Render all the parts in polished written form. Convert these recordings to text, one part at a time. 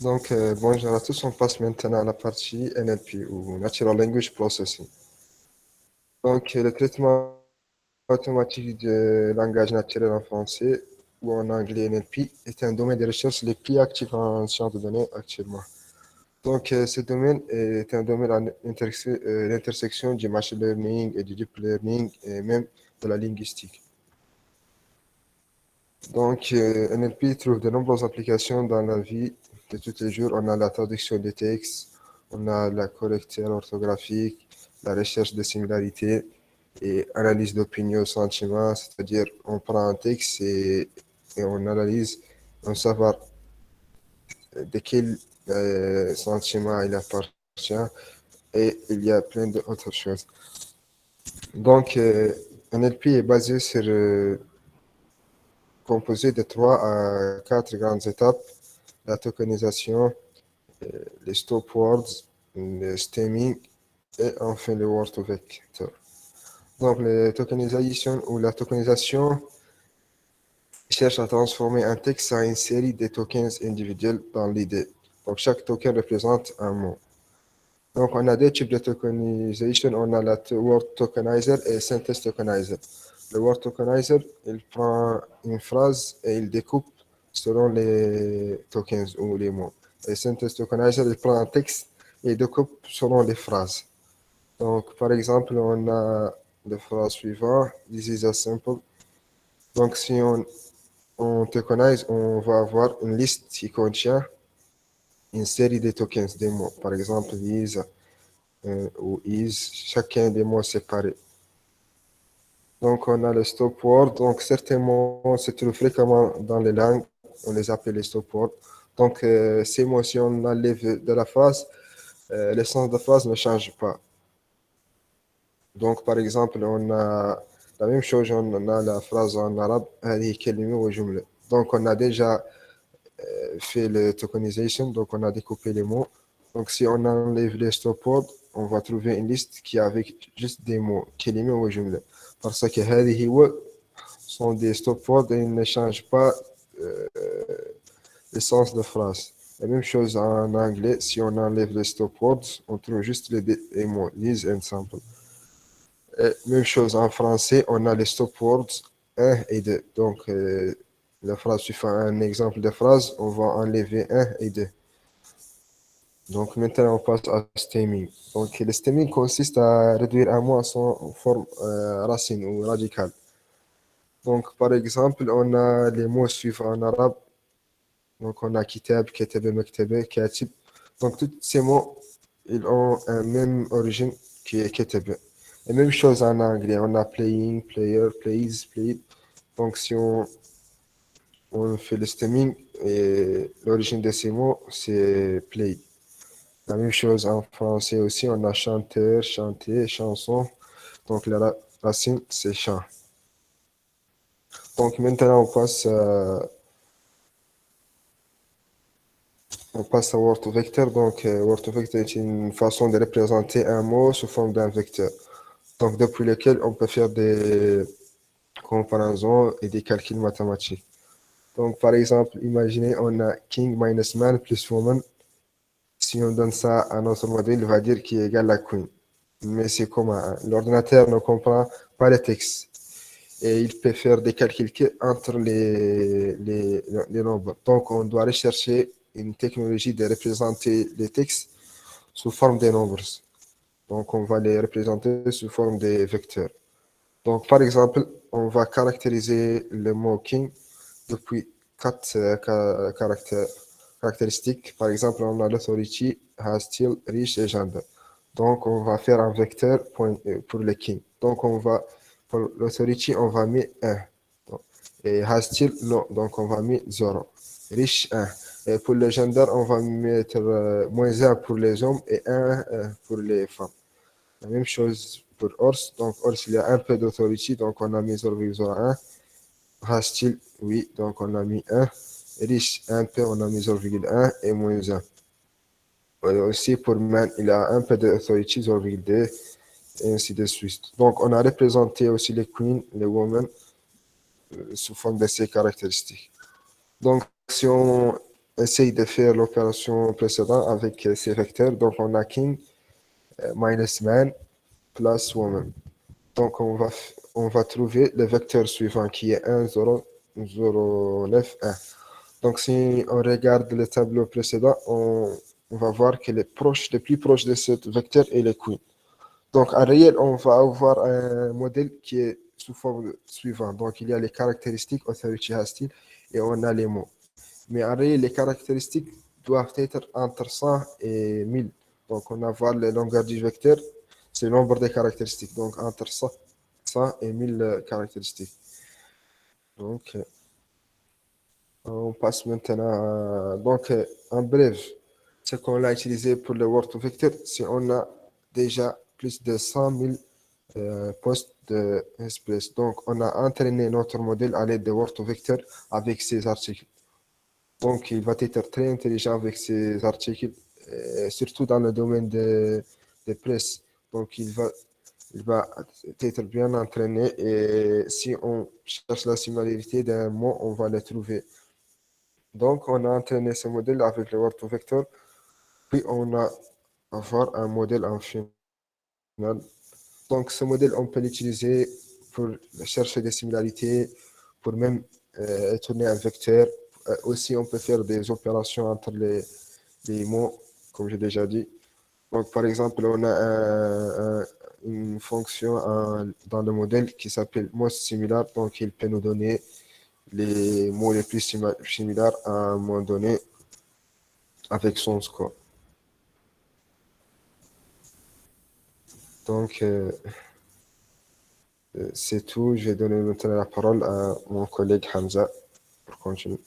Bonjour à tous, on passe maintenant à la partie NLP ou Natural Language Processing. Le traitement automatique de langage naturel en français ou en anglais NLP est un domaine de recherche le plus actif en sciences de données actuellement. Ce domaine est un domaine à l'intersection du machine learning et du deep learning et même de la linguistique. NLP trouve de nombreuses applications dans la vie de tous les jours. On a la traduction des textes, on a la correction orthographique, la recherche de similarités et analyse d'opinion, sentiments, c'est-à-dire on prend un texte et on analyse, on savoir de quel sentiment il appartient et il y a plein d'autres choses. NLP est basé sur composé de 3 à 4 grandes étapes: la tokenisation, les stop words, le stemming et enfin le word vector. Donc, la tokenisation cherche à transformer un texte en une série de tokens individuels dans l'idée. Donc, chaque token représente un mot. Donc, on a deux types de tokenisation. On a la word tokenizer et sentence tokenizer. Le word tokenizer, il prend une phrase et il découpe selon les tokens ou les mots. Et sentence tokenizer, il prend un texte et il découpe selon les phrases. Donc, par exemple, on a la phrase suivante: This is a simple. Donc, si on tokenise, on va avoir une liste qui contient une série de tokens, des mots. Par exemple, is ou is, chacun des mots séparés. Donc, on a le stop word. Donc, certains mots se trouvent fréquemment dans les langues. On les appelle les stop words. Donc, ces mots, si on enlève de la phrase, le sens de la phrase ne change pas. Donc, par exemple, on a la même chose, on a la phrase en arabe, هذه كلمة وجملة. Donc, on a déjà fait le tokenisation, donc on a découpé les mots. Donc, si on enlève les stop words, on va trouver une liste qui est avec juste des mots, كلمة وجملة. Parce que هذه و sont des stop words et ils ne changent pas le sens de phrase. La même chose en anglais, si on enlève les stop words, on trouve juste les mots, these and sample. Même chose en français, on a les stop words 1 et 2. Donc, la phrase suivant un exemple de phrase, on va enlever 1 et 2. Donc, maintenant, on passe à stemming. Donc, le stemming consiste à réduire un mot à son forme racine ou radicale. Donc, par exemple, on a les mots suivants en arabe. Donc, on a kitab, كتب, مكتبة, كاتب. Donc, tous ces mots, ils ont une même origine qui est كتب. Et même chose en anglais, on a playing, player, plays, played. Donc, si on fait le stemming, et l'origine de ces mots, c'est play. La même chose en français aussi, on a chanteur, chanter, chanson. Donc, la racine, c'est chant. Donc, maintenant, on passe à word vector. Donc, word vector est une façon de représenter un mot sous forme d'un vecteur. Donc, depuis lequel on peut faire des comparaisons et des calculs mathématiques. Donc, par exemple, imaginez, on a king minus man plus woman. Si on donne ça à notre modèle, il va dire qu'il est égal à queen. Mais c'est comment? L'ordinateur ne comprend pas le texte. Et il peut faire des calculs entre les nombres. Donc, on doit rechercher une technologie de représenter les textes sous forme de nombres. Donc, on va les représenter sous forme de vecteurs. Donc, par exemple, on va caractériser le mot king depuis 4 caractéristiques. Par exemple, on a l'authority, has, still, rich et gender. Donc, on va faire un vecteur pour le king. Donc, pour l'authority, on va mettre 1. Et has, still, non. Donc, on va mettre 0. Rich, 1. Et pour le gender, on va mettre moins 1 pour les hommes et 1 pour les femmes. La même chose pour Ors. Donc, Ors, il y a un peu d'autority, donc on a mis 0,01. Has-t-il? Oui, donc on a mis 1. Riche, un peu, on a mis 0,1 et moins 1. Et aussi pour man, il a un peu d'autority, 0,2, et ainsi de suite. Donc, on a représenté aussi les queens, les women, sous forme de ces caractéristiques. Donc, si on essaye de faire l'opération précédente avec ces vecteurs. Donc, on a king minus man plus woman. Donc, on va trouver le vecteur suivant qui est 1, 0, 0, 9, 1. Donc, si on regarde le tableau précédent, on va voir que le plus proche de ce vecteur est le queen. Donc, en réel, on va avoir un modèle qui est sous forme suivante. Donc, il y a les caractéristiques authority hostile et on a les mots. Mais en réel, les caractéristiques doivent être entre 100 et 1000. Donc, on va voir la longueur du vecteur, c'est le nombre des caractéristiques. Donc, entre 100 et 1000 caractéristiques. Donc, on passe maintenant à... Donc, en bref, ce qu'on a utilisé pour le word to vector, c'est on a déjà plus de 100 000 postes de Express. Donc, on a entraîné notre modèle à l'aide de word to vector avec ces articles. Donc, il va être très intelligent avec ces articles, surtout dans le domaine de presse. Donc, il va être bien entraîné et si on cherche la similarité d'un mot, on va le trouver. Donc, on a entraîné ce modèle avec le word to vector, puis on a avoir un modèle en final. Donc, ce modèle, on peut l'utiliser pour chercher des similarités, pour même tourner un vecteur. Aussi, on peut faire des opérations entre les mots, comme j'ai déjà dit. Donc, par exemple, on a une fonction dans le modèle qui s'appelle most similar. Donc, il peut nous donner les mots les plus similaires à un moment donné avec son score. Donc, c'est tout. Je vais donner maintenant la parole à mon collègue Hamza pour continuer.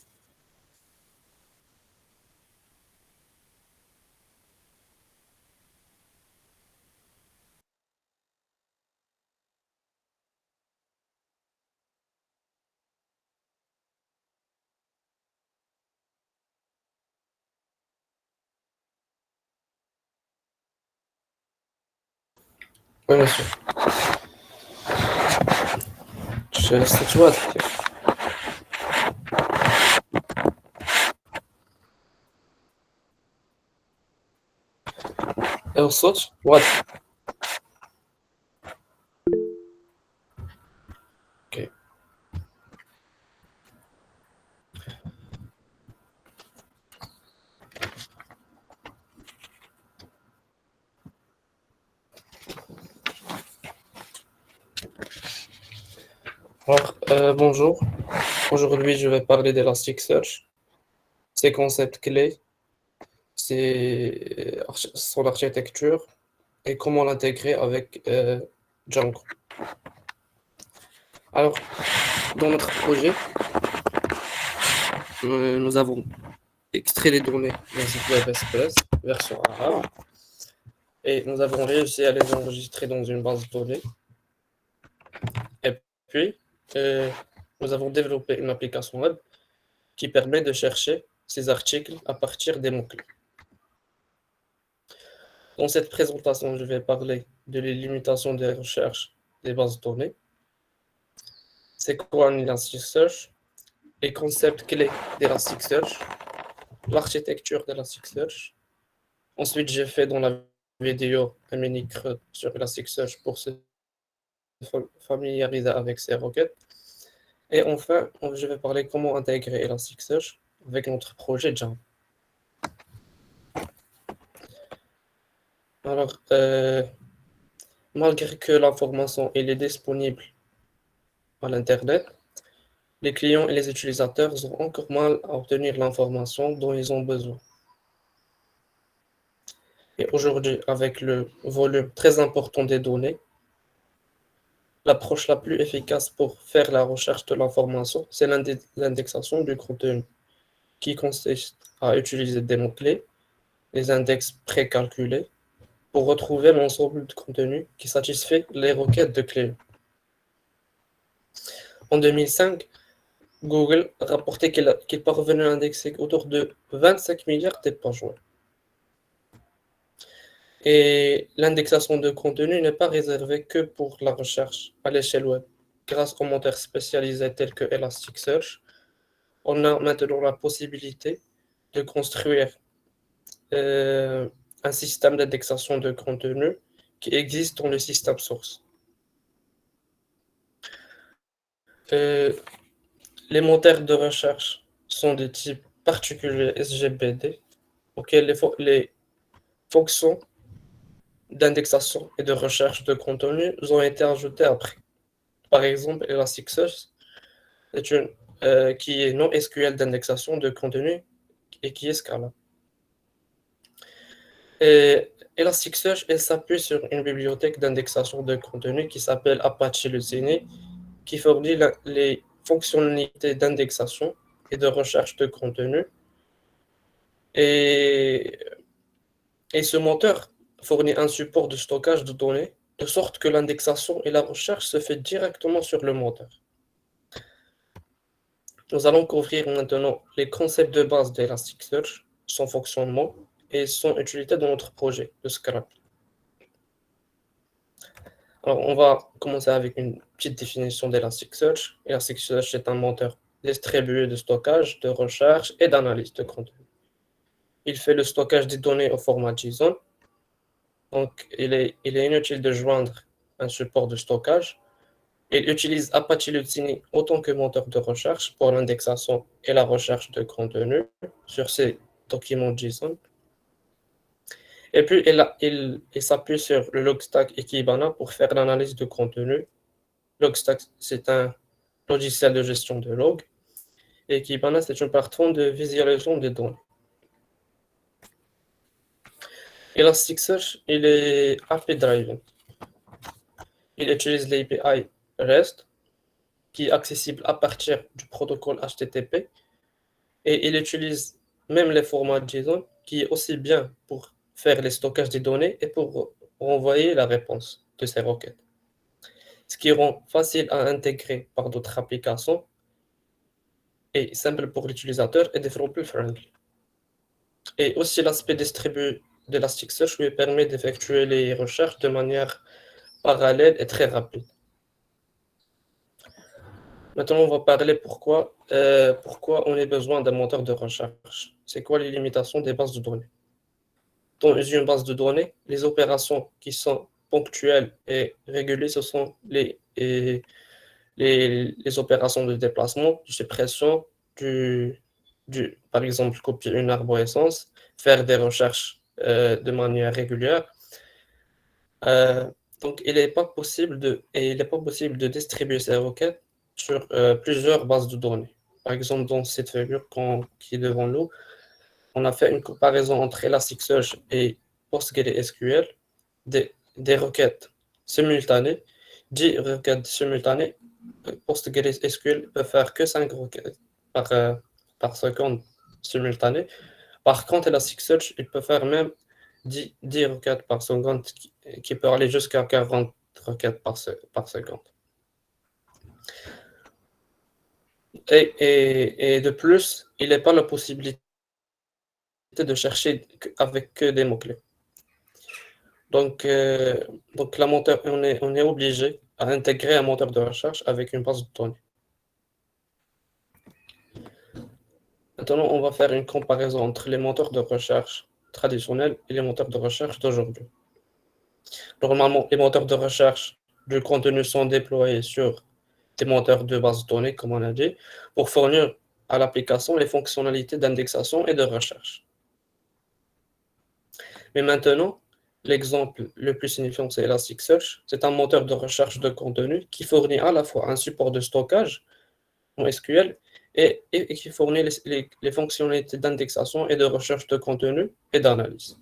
Oui, monsieur. C'est واضح كيف. الصوت واضح. اوكي. Alors, bonjour. Aujourd'hui, je vais parler d'Elasticsearch. Ses concepts clés, son architecture et comment l'intégrer avec Django. Alors, dans notre projet, nous avons extrait les données d'un site web Express, version arabe, et nous avons réussi à les enregistrer dans une base de données. Et puis, nous avons développé une application web qui permet de chercher ces articles à partir des mots-clés. Dans cette présentation, je vais parler de les limitations des recherches des bases de données. C'est quoi un Elasticsearch? Les concepts clés d'Elasticsearch, l'architecture d'Elasticsearch. Ensuite, j'ai fait dans la vidéo un mini-creux sur Elasticsearch pour se familiariser avec ces requêtes. Et enfin, je vais parler comment intégrer Elasticsearch avec notre projet Django. Alors, malgré que l'information est disponible à l'Internet, les clients et les utilisateurs ont encore mal à obtenir l'information dont ils ont besoin. Et aujourd'hui, avec le volume très important des données, l'approche la plus efficace pour faire la recherche de l'information, c'est l'indexation du contenu, qui consiste à utiliser des mots-clés, des index précalculés, pour retrouver l'ensemble de contenu qui satisfait les requêtes de clients. En 2005, Google a rapporté qu'il parvenait à indexer autour de 25 milliards de pages web. Et l'indexation de contenu n'est pas réservée que pour la recherche à l'échelle web. Grâce aux moteurs spécialisés tels que Elasticsearch, on a maintenant la possibilité de construire un système d'indexation de contenu qui existe dans le système source. Les moteurs de recherche sont de type particulier SGBD, auxquels les fonctions d'indexation et de recherche de contenu ont été ajoutées après. Par exemple, Elasticsearch est qui est non SQL d'indexation de contenu et qui est scalable. Et Elasticsearch, elle s'appuie sur une bibliothèque d'indexation de contenu qui s'appelle Apache Lucene, qui fournit les fonctionnalités d'indexation et de recherche de contenu. Et, et ce moteur fournit un support de stockage de données, de sorte que l'indexation et la recherche se fait directement sur le moteur. Nous allons couvrir maintenant les concepts de base d'Elasticsearch, son fonctionnement et son utilité dans notre projet de Scrap. Alors, on va commencer avec une petite définition d'Elasticsearch. Elasticsearch est un moteur distribué de stockage, de recherche et d'analyse de contenu. Il fait le stockage des données au format JSON. Donc, il est inutile de joindre un support de stockage. Il utilise Apache Lucene autant que moteur de recherche pour l'indexation et la recherche de contenu sur ces documents JSON. Et puis, il s'appuie sur le Logstash et Kibana pour faire l'analyse de contenu. Logstash, c'est un logiciel de gestion de log. Et Kibana, c'est une plateforme de visualisation des données. Elasticsearch, il est API-driven. Il utilise l'API REST, qui est accessible à partir du protocole HTTP. Et il utilise même les formats JSON, qui est aussi bien pour faire les stockages des données et pour renvoyer la réponse de ces requêtes. Ce qui rend facile à intégrer par d'autres applications et simple pour l'utilisateur et developer friendly. Et aussi l'aspect distribué d'Elasticsearch lui permet d'effectuer les recherches de manière parallèle et très rapide. Maintenant, on va parler pourquoi on a besoin d'un moteur de recherche. C'est quoi les limitations des bases de données? Dans une base de données, les opérations qui sont ponctuelles et régulières, ce sont les opérations de déplacement, de suppression, par exemple, copier une arborescence, faire des recherches de manière régulière. Donc, il n'est pas possible de distribuer ces requêtes sur plusieurs bases de données. Par exemple, dans cette figure qui est devant nous, on a fait une comparaison entre Elasticsearch et PostgreSQL, des requêtes simultanées, 10 requêtes simultanées. PostgreSQL peut faire que 5 requêtes par seconde simultanées. Par contre, Elasticsearch, il peut faire même 10 requêtes par seconde, qui peut aller jusqu'à 40 requêtes par seconde. Et de plus, il n'est pas la possibilité de chercher avec que des mots-clés. Donc on est obligé à intégrer un moteur de recherche avec une base de données. Maintenant, on va faire une comparaison entre les moteurs de recherche traditionnels et les moteurs de recherche d'aujourd'hui. Normalement, les moteurs de recherche du contenu sont déployés sur des moteurs de base de données, comme on a dit, pour fournir à l'application les fonctionnalités d'indexation et de recherche. Mais maintenant, l'exemple le plus signifiant, c'est Elasticsearch. C'est un moteur de recherche de contenu qui fournit à la fois un support de stockage en SQL et qui fournit les fonctionnalités d'indexation et de recherche de contenu et d'analyse.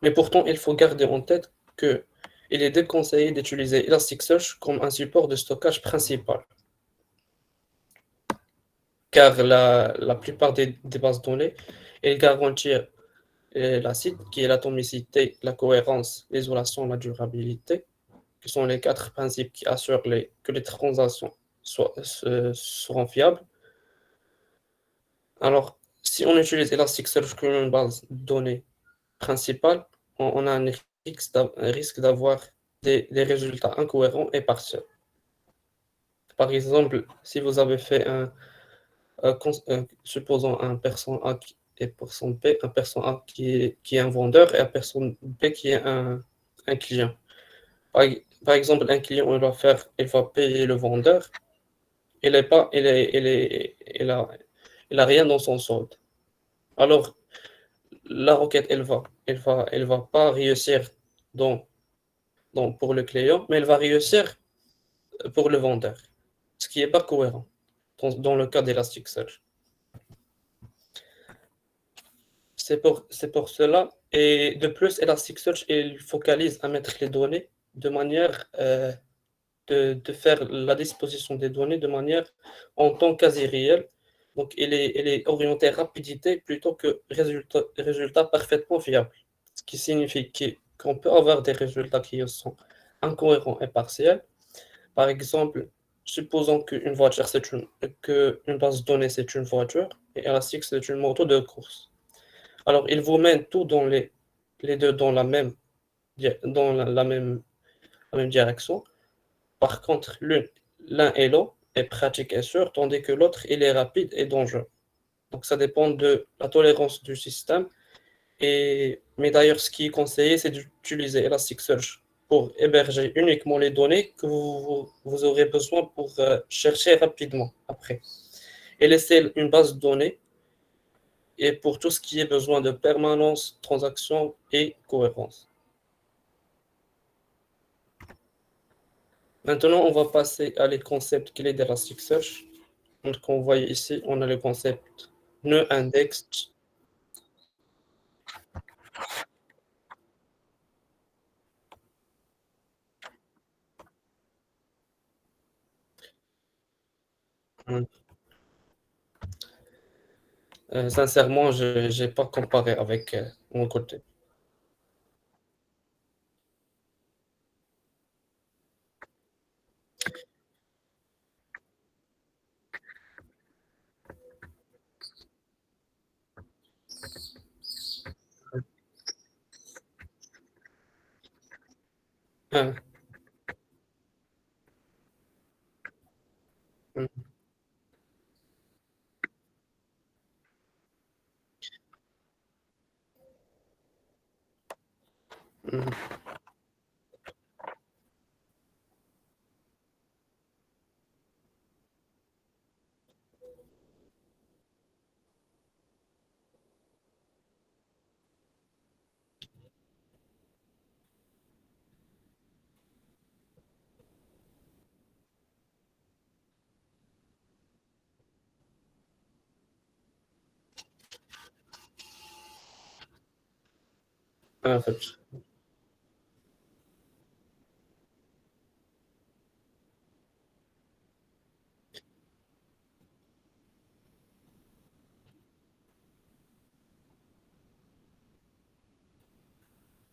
Mais pourtant, il faut garder en tête qu'il est déconseillé d'utiliser Elasticsearch comme un support de stockage principal. Car la plupart des bases de données, elles garantissent la CID, qui est l'atomicité, la cohérence, l'isolation, la durabilité, qui sont les 4 principes qui assurent que les transactions seront fiables. Alors, si on utilise Elasticsearch comme une base de données principale, on a un risque d'avoir des résultats incohérents et partiels. Par exemple, si vous avez fait supposons un personne A et personne B, un personne A qui est un vendeur et un personne B qui est un client. Par exemple, un client, il va payer le vendeur, il est pas, il a rien dans son solde. Alors, la requête, elle va pas réussir dans, pour le client, mais elle va réussir pour le vendeur, ce qui n'est pas cohérent dans le cas d'Elasticsearch. C'est pour cela. Et de plus, Elasticsearch, il focalise à mettre les données de manière de faire la disposition des données de manière en temps quasi réel. Donc, il est orienté rapidité plutôt que résultat parfaitement fiable. Ce qui signifie qu'on peut avoir des résultats qui sont incohérents et partiels. Par exemple, supposons qu'une base de données, c'est une voiture et Elastic, c'est une moto de course. Alors, il vous mène tout les deux dans dans la même direction. Par contre, l'un est lent et pratique et sûr, tandis que l'autre, il est rapide et dangereux. Donc, ça dépend de la tolérance du système. Mais d'ailleurs, ce qui est conseillé, c'est d'utiliser Elasticsearch pour héberger uniquement les données que vous aurez besoin pour chercher rapidement après. Et laisser une base de données et pour tout ce qui est besoin de permanence, transaction et cohérence. Maintenant, on va passer à les concepts clés d'Elasticsearch. Donc, on voit ici, on a le concept nœud index. Sincèrement, je n'ai pas comparé avec mon côté. Ah, mhm, mhm. Ah, en fait.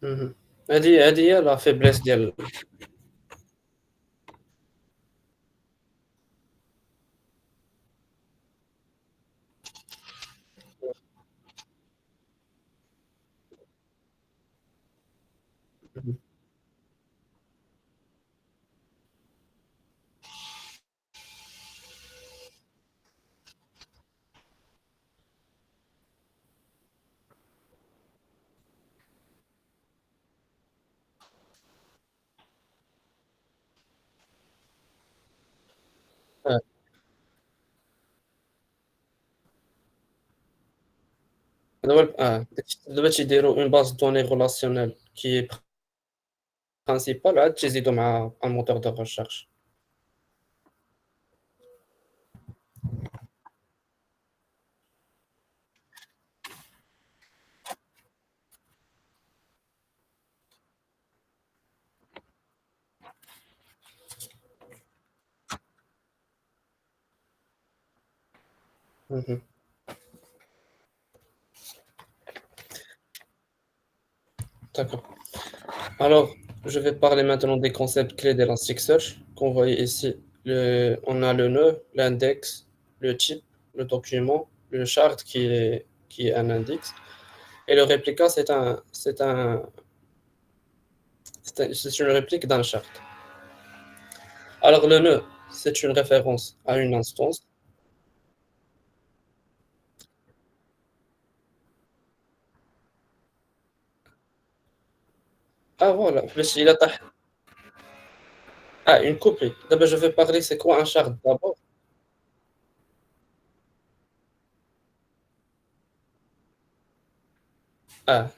Mhm. هذه هي لا فيبليس ديال. Mhm. آه. دابا تيديروا اون باز دوني ريلاسيونيل كي برينسيبال عاد تيزيدوا مع ان موتور دو ريشيرش. D'accord. Alors, je vais parler maintenant des concepts clés d'Elasticsearch. Qu'on voit ici, on a le nœud, l'index, le type, le document, le chart qui est un index. Et le réplica, c'est une réplique d'un chart. Alors, le nœud, c'est une référence à une instance. Ah voilà, باش إلا طاح une copie. D'abord je vais parler c'est quoi un shard d'abord. Ah,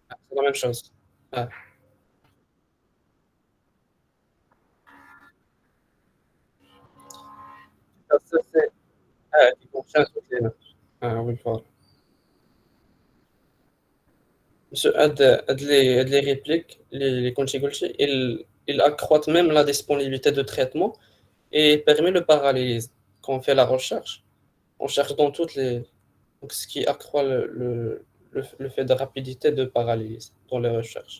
c'est la même chose. Ah, ça c'est qui contient toutes les notes. Ah oui, voilà. Les répliques, les contigochi, ils accroissent même la disponibilité de traitement et permet le parallélisme. Quand on fait la recherche, on cherche dans toutes les. Donc, ce qui accroît le fait de rapidité de parallélisme dans les recherches.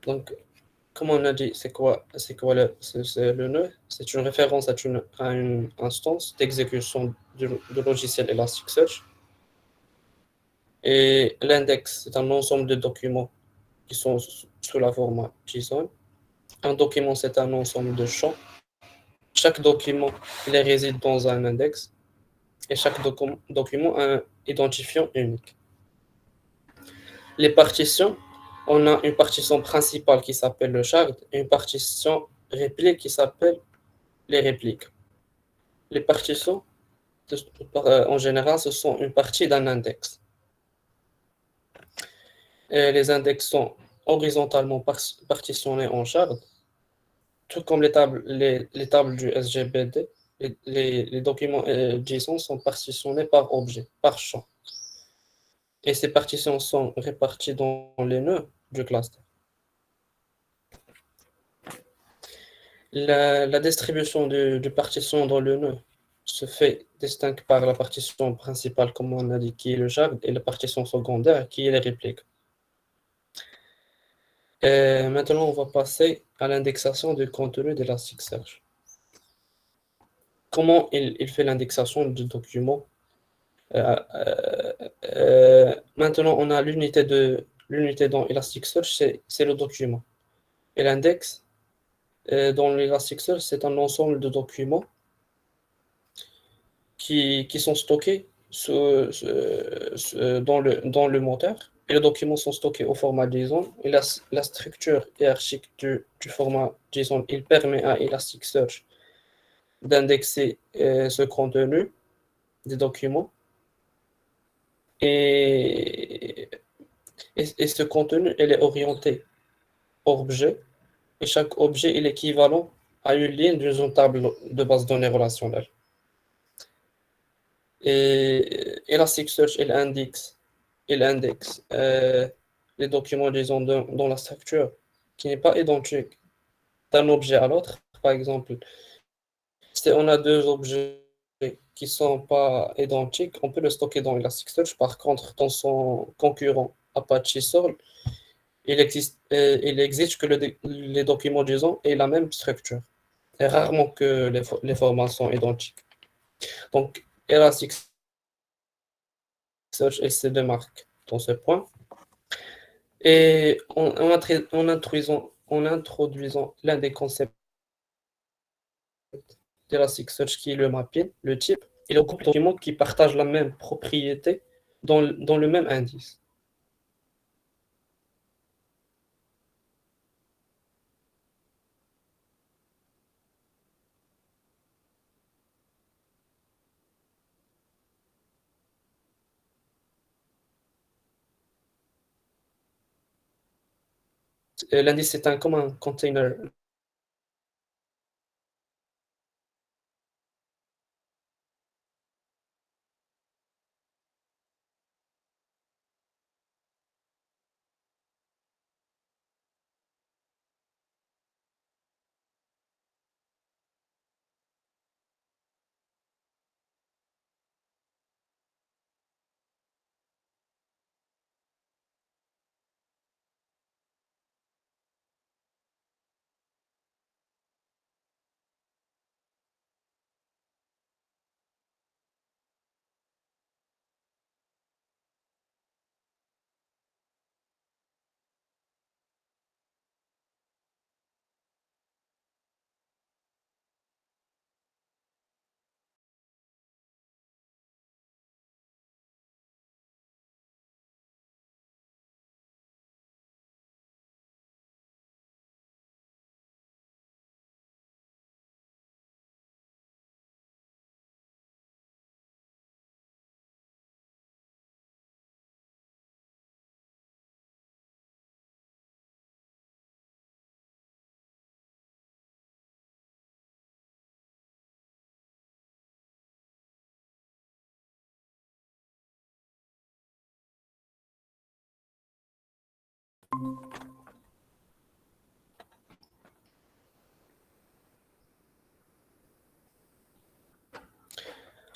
Donc, comme on a dit, c'est quoi c'est le nœud? C'est une référence à une instance d'exécution du logiciel Elasticsearch. Et l'index, c'est un ensemble de documents qui sont sous la format JSON. Un document, c'est un ensemble de champs. Chaque document, il réside dans un index et chaque document a un identifiant unique. Les partitions, on a une partition principale qui s'appelle le shard et une partition réplique qui s'appelle les répliques. Les partitions, en général, ce sont une partie d'un index. Et les index sont horizontalement partitionnés en shard, tout comme les tables du SGBD. Les documents JSON sont partitionnés par objet, par champ. Et ces partitions sont réparties dans les nœuds du cluster. La distribution du partition dans le nœud se fait distingue par la partition principale, comme on a dit, qui est le shard, et la partition secondaire, qui est les répliques. Et maintenant, on va passer à l'indexation du contenu d'Elasticsearch. Comment il fait l'indexation du document? Maintenant, on a l'unité dans Elasticsearch, c'est le document. Et l'index dans l'Elasticsearch, c'est un ensemble de documents qui sont stockés dans le moteur. Et les documents sont stockés au format JSON. Et la structure hiérarchique du format JSON, il permet à Elasticsearch d'indexer ce contenu des documents. Et, et ce contenu, il est orienté objet. Et chaque objet est équivalent à une ligne d'une table de base de données relationnelle. Et Elasticsearch, il indexe les documents, disons, dans la structure qui n'est pas identique d'un objet à l'autre. Par exemple, si on a deux objets qui ne sont pas identiques, on peut le stocker dans Elasticsearch. Par contre, dans son concurrent Apache Solr, il existe que les documents, disons, aient la même structure. Et rarement que les formats sont identiques. Donc, Elasticsearch, elle se démarque dans ce point. Et en introduisant l'un des concepts d'Elasticsearch qui est le mapping, le type, il regroupe des documents qui partagent la même propriété dans le même indice. L'indice est comme un container.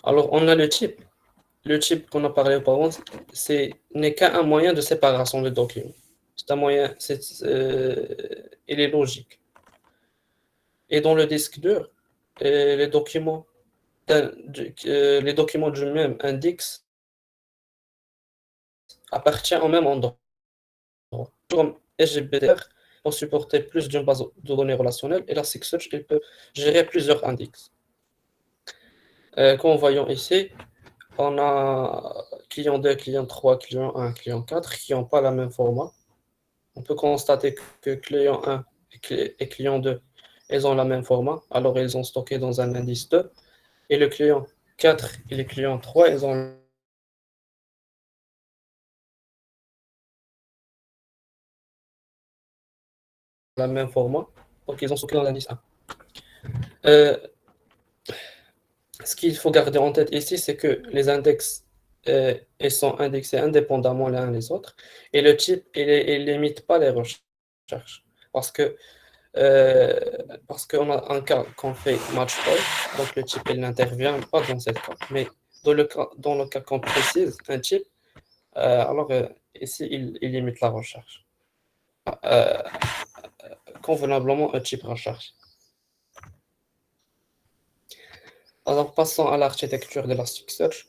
Alors, on a le type. Le type qu'on a parlé auparavant, n'est qu'un moyen de séparation de documents. C'est un moyen, il est logique. Et dans le disque dur, les documents, les documents du même index appartiennent au même endroit. Comme SGBDR, pour supporter plus d'une base de données relationnelle, et Elasticsearch, il peut gérer plusieurs index. Comme voyons ici, on a client 2, client 3, client 1, client 4 qui n'ont pas le même format. On peut constater que client 1 et client 2, ils ont le même format, alors ils ont stocké dans un indice 2. Et le client 4 et le client 3, ils ont le même format, donc ils ont stocké dans l'indice 1. Ce qu'il faut garder en tête ici, c'est que les index ils sont indexés indépendamment les uns des autres, et le type, il limite pas les recherches. Parce que euh, parce qu'on a un cas qu'on fait match call, donc le type il n'intervient pas dans cette cas. Mais dans le cas qu'on précise un type, alors ici il limite la recherche. Euh, Convenablement un type recherche. Alors passons à l'architecture d'Elasticsearch.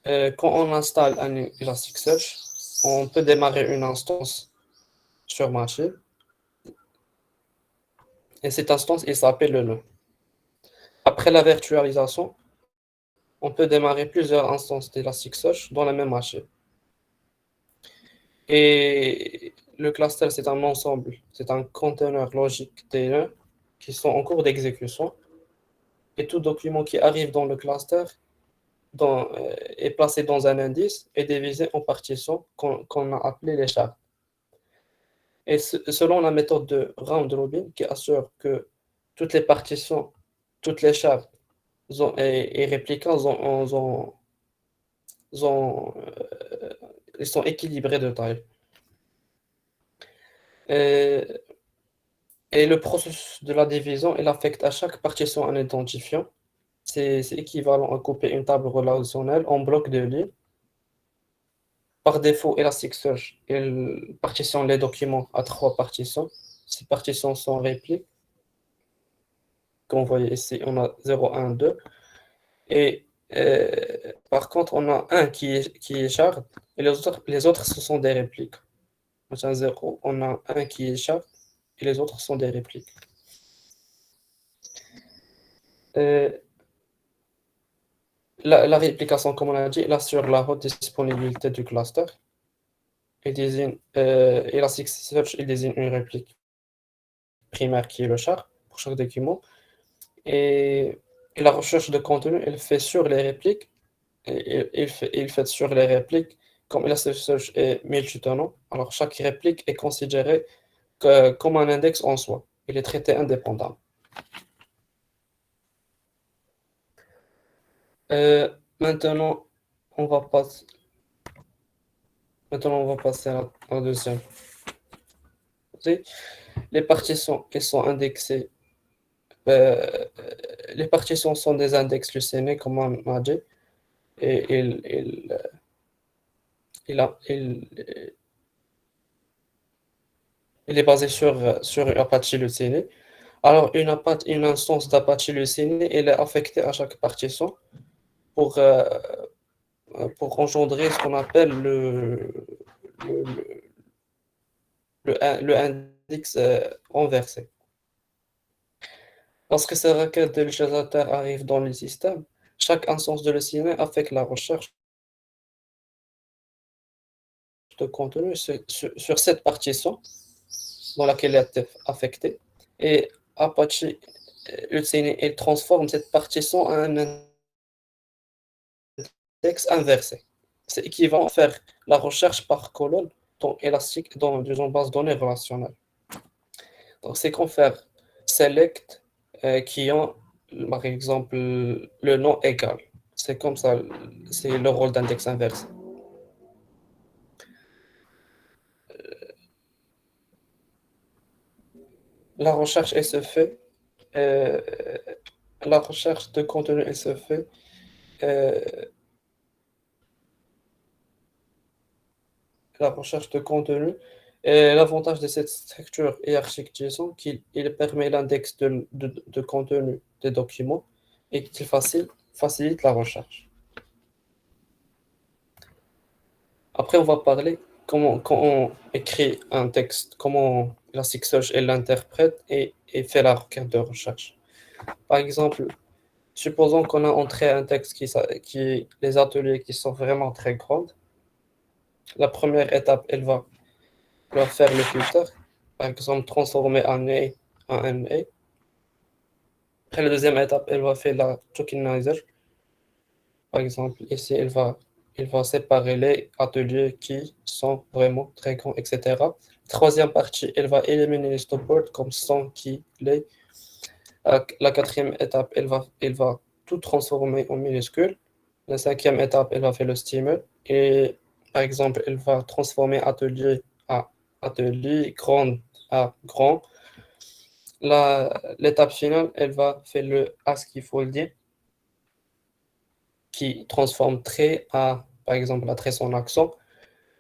Quand on installe un Elasticsearch, on peut démarrer une instance sur machine, et cette instance, il s'appelle le nœud. Après la virtualisation, on peut démarrer plusieurs instances d'Elasticsearch dans la même machine. Et le cluster, c'est un ensemble, c'est un conteneur logique des nœuds qui sont en cours d'exécution. Et tout document qui arrive dans le cluster est placé dans un indice et divisé en partitions qu'on a appelées les shards. Et selon la méthode de round robin qui assure que toutes les partitions, toutes les shards et réplicants ont, ils sont équilibrés de taille. Et, et le processus de la division, il affecte à chaque partition un identifiant. C'est équivalent à couper une table relationnelle en blocs de lignes. Par défaut, Elasticsearch, il partitionne les documents à 3 partitions. Ces partitions sont répliques. Comme vous voyez ici, on a 0, 1, 2. Et par contre, on a un qui est shard et les autres, ce sont des répliques. On a 0, on a un qui est shard et les autres sont des répliques. Euh, la réplication, comme on a dit, elle assure la haute disponibilité du cluster et Elasticsearch, il désigne une réplique primaire qui est le char pour chaque document. Et, et la recherche de contenu, elle fait sur les répliques. Il fait sur les répliques, comme Elasticsearch est multitenant, alors chaque réplique est considérée comme un index en soi. Il est traité indépendamment. Euh, maintenant, on va passer, maintenant, on va passer à la deuxième. Les partitions, elles sont indexées. euh, les partitions sont des index Lucene, comme on a dit, et il il est basé sur Apache Lucene. Alors, une instance d'Apache Lucene, elle est affectée à chaque partition pour, euh, pour engendrer ce qu'on appelle le, le index renversé. Lorsque ces requêtes de l'utilisateur arrivent dans le système, chaque instance de Lucene affecte la recherche de contenu sur cette partition dans laquelle elle est affectée. Et Apache Lucene, elle transforme cette partition en un index inversé. C'est équivalent à faire la recherche par colonne dans Elastic, dans une base de données relationnelle. Donc, c'est qu'on fait select qui ont, par exemple, le nom égal. C'est comme ça, c'est le rôle d'index inversé. la recherche, elle se fait, euh, la recherche de contenu, elle se fait, euh, la recherche de contenu. Et l'avantage de cette structure hiérarchique JSON, qu'il permet l'index de contenu des documents et qu'il facilite la recherche. Après, on va parler comment, quand on écrit un texte, comment Elasticsearch elle l'interprète et fait la requête de recherche. Par exemple, supposons qu'on a entré un texte les ateliers qui sont vraiment très grands. La première étape, elle va faire le filter, par exemple, transformer un A en un MA. Après, la deuxième étape, elle va faire la tokenizer. Par exemple, ici, elle va séparer les ateliers qui sont vraiment très grands, etc. Troisième partie, elle va éliminer les stopwords comme sont, qui, les. La quatrième étape, elle va tout transformer en minuscule. La cinquième étape, elle va faire le steamer. Et par exemple, elle va transformer atelier à atelier, grand à grand. L'étape finale, elle va faire le ASCII folder qui transforme trait à, par exemple, à trait sans accent.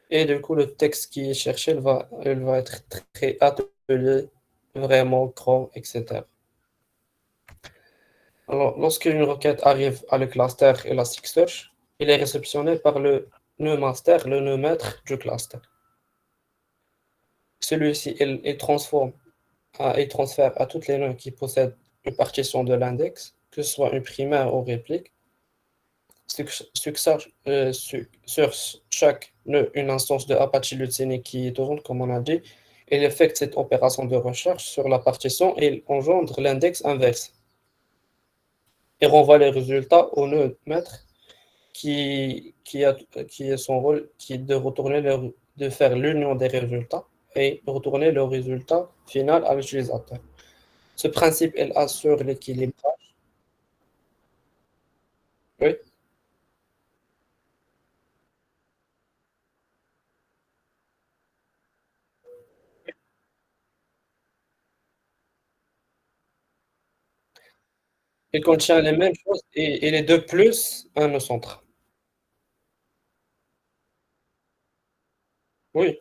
Et du coup, le texte qui est cherché, elle va être très atelier, vraiment grand, etc. Alors, lorsqu'une requête arrive à le cluster Elasticsearch, il est réceptionné par le nœud master, le nœud maître du cluster. Celui-ci, il transfère à toutes les nœuds qui possèdent une partition de l'index, que ce soit une primaire ou réplique, sur chaque nœud une instance de Apache Lucene qui tourne, comme on a dit, il effectue cette opération de recherche sur la partition et il engendre l'index inverse et renvoie les résultats au nœud maître qui est son rôle, qui est de faire l'union des résultats et retourner le résultat final à l'utilisateur. Ce principe, il assure l'équilibre. Oui. Il contient les mêmes choses et les deux plus un au centre. Oui.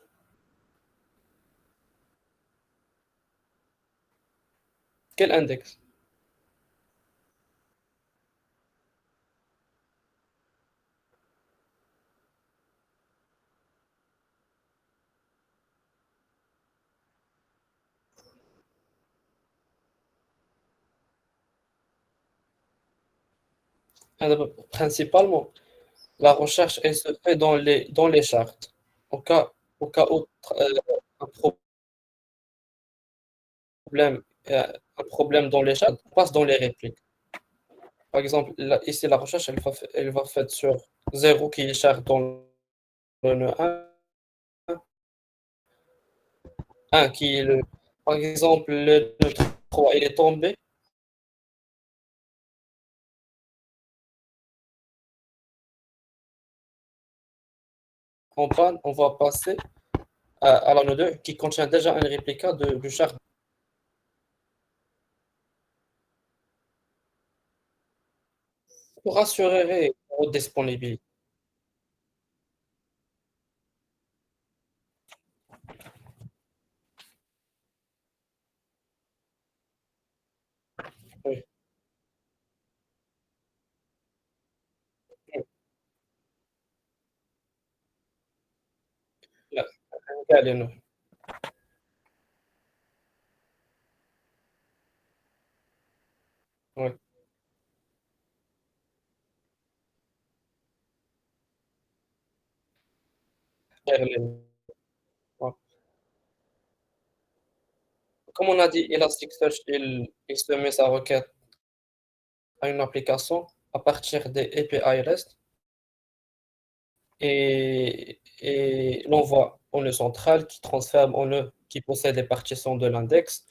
Quel index? Principalement, la recherche, elle se fait dans les chartes. Au cas, au cas où un problème, un problème dans les chartes, on passe dans les répliques. Par exemple, ici, la recherche, elle va faite sur 0 qui est charte dans le nœud 1, 1 qui est le. Par exemple, le nœud 3, il est tombé en panne, on va passer à la nœud 2 qui contient déjà un réplica du charte pour assurer votre disponibilité. Oui, oui, là, les nœuds. Oui, les nœuds. Ouais. Comme on a dit, Elasticsearch, il se met sa requête à une application à partir des API REST et l'envoie au nœud central qui transforme en nœud qui possède les partitions de l'index.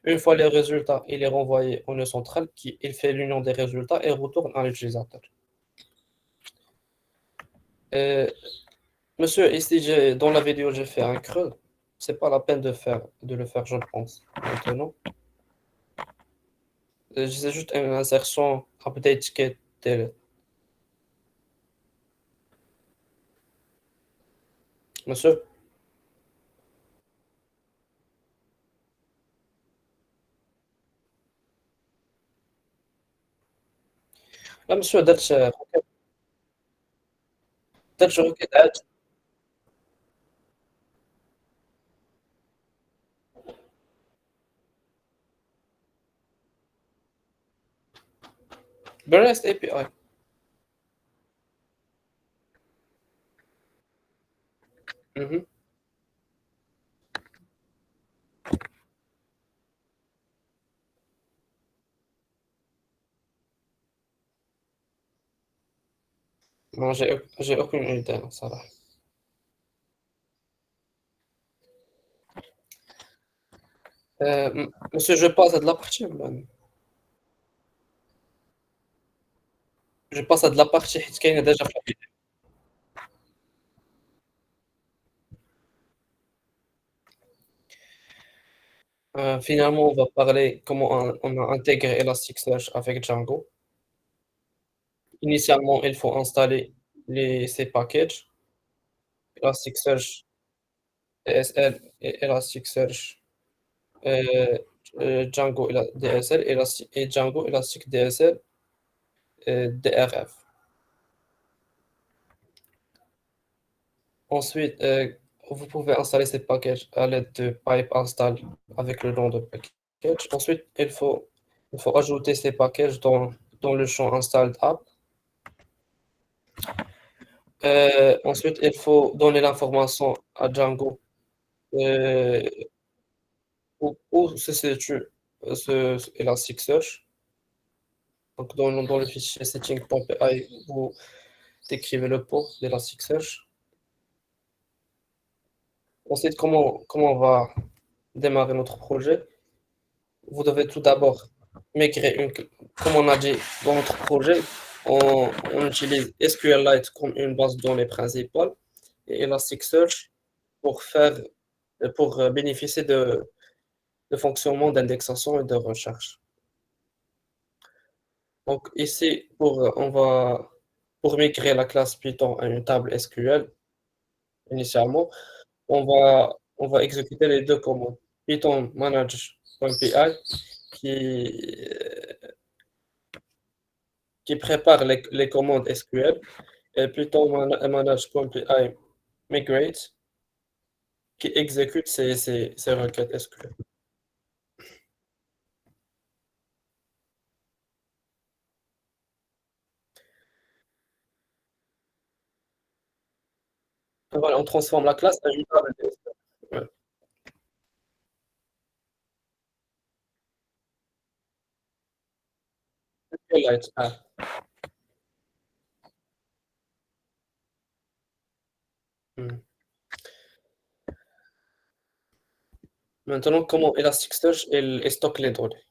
Une fois les résultats, il est renvoyé au nœud central qui il fait l'union des résultats et retourne à l'utilisateur. Euh, Monsieur, ici, dans la vidéo, j'ai fait un creux. c'est pas la peine de le faire, je pense. Maintenant, c'est juste une insertion update get delete. Monsieur, là, monsieur, درت requête عادي. بالREST API. Mhm. Non, j'ai aucune idée, ça va. Monsieur, je passe à de la partie. Je passe à de la partie حيت كاينة déjà في la vidéo. Finalement, on va parler comment on a intégré Elasticsearch avec Django. Initialement, il faut installer ces packages, Elasticsearch DSL et Elasticsearch euh, Django DSL et Django Elastic DSL DRF. Ensuite, vous pouvez installer ces packages à l'aide de pipe install avec le nom de package. Ensuite, il faut ajouter ces packages dans le champ installed app. Ensuite, il faut donner l'information à Django euh, où se situe ce Elasticsearch. Donc, dans le fichier setting.py, vous décrivez le port d'Elasticsearch. Ensuite, comment on va démarrer notre projet? Vous devez tout d'abord migrer comme on a dit dans notre projet, on utilise SQLite comme une base de données principale et Elasticsearch pour pour bénéficier de fonctionnement d'indexation et de recherche. Donc ici, pour migrer la classe Python à une table SQL, initialement, on va exécuter les deux commandes. Python manage.py qui, qui prépare les commandes SQL et Python manage.py migrate qui exécute ces requêtes SQL. Voilà, on transforme la classe en une table SQL. Ouais. SQLite. Ah. Hmm. Maintenant, comment Elasticsearch il stocke les données?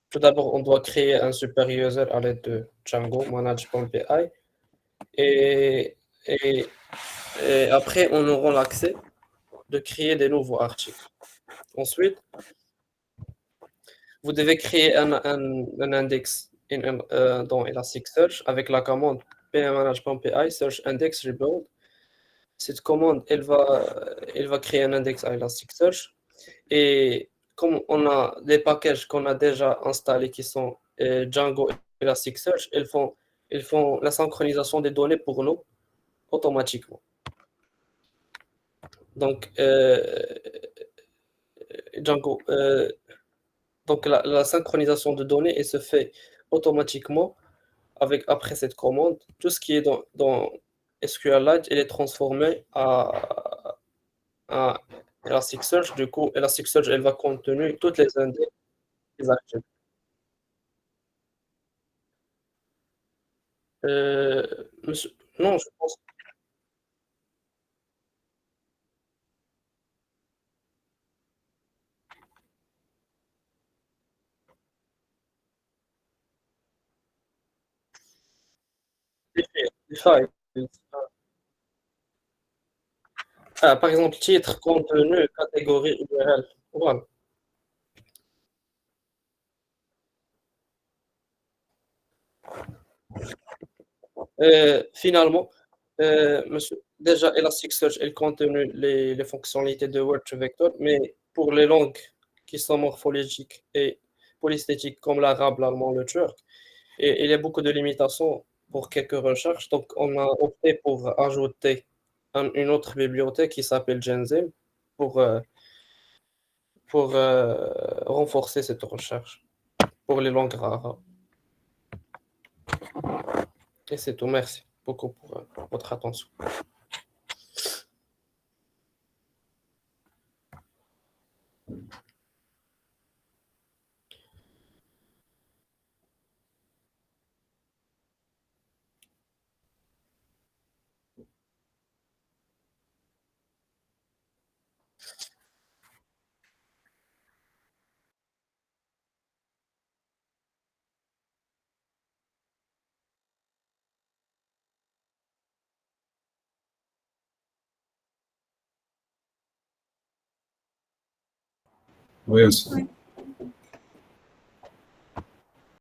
Tout d'abord, on doit créer un super user à l'aide de Django manage.py et, et, et après, on aura l'accès de créer des nouveaux articles. Ensuite, vous devez créer un index dans Elasticsearch avec la commande pmanage.py search index rebuild. Cette commande, elle va créer un index à Elasticsearch. Et comme on a des packages qu'on a déjà installés qui sont Django et Elasticsearch, ils font la synchronisation des données pour nous automatiquement. Donc, Django, donc la synchronisation de données, elle se fait automatiquement après cette commande. Tout ce qui est dans SQLite, il est transformé à Elasticsearch. Du coup, Elasticsearch, elle va contenir toutes les index des actions. Euh, monsieur- non, je pense que les failles. Par exemple, titre, contenu, catégorie, URL. Voilà. Finalement, monsieur, déjà Elasticsearch, elle contenu les fonctionnalités de Word to Vector, mais pour les langues qui sont morphologiques et polysthétiques comme l'arabe, l'allemand, le turc, et il y a beaucoup de limitations pour quelques recherches. Donc, on a opté pour ajouter une autre bibliothèque qui s'appelle Genzim pour, euh, pour renforcer cette recherche pour les langues rares. Et c'est tout. Merci beaucoup pour votre attention. Oui, aussi.